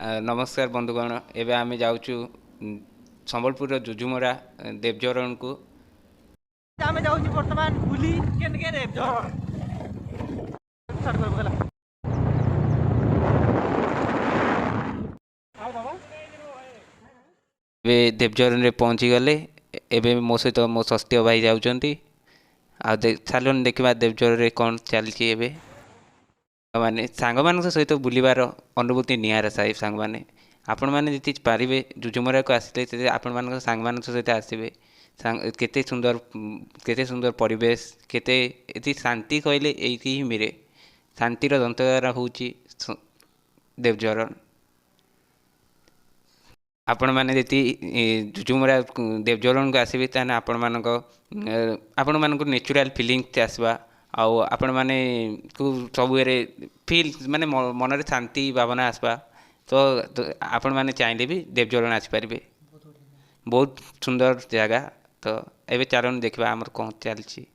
नमस्कार बंधुगण एबे आमे जाउछु संबलपुर जुजुमरा देवजरण को आमे जाउछु वर्तमान बुली केन के देवजरण स्टार्ट करबो गला आ बाबा एबे देवजरण रे पहुंची गले एबे मो सहित मो सस्त्य भाई जाउचंती आ चलन देखिबा देवजरण रे कोन चलची एबे माने सांग मान सहित बुलिबार अनुभूति नियारा साहिब सांग माने आपण मैंने जी पारे जुजुमरा को आसते आपण मान सांग मान सहित आसबे केते सुंदर परिवेश केते शांति कहले एठी ही मिले शांतिर दंतरा हूँ देवजरण आपण मैंने जी जुजुमरा देवजरण को आसबे ताने आपण मान नेचुरल फिलिंग्स आसवा आउ आपण मैंने सब फिल माने मन शांति भावना आसवा तो आपण मैंने चाहले भी देवजरण आसपारे बहुत सुंदर जगह तो एबे चलन देखा आमर कौन चलती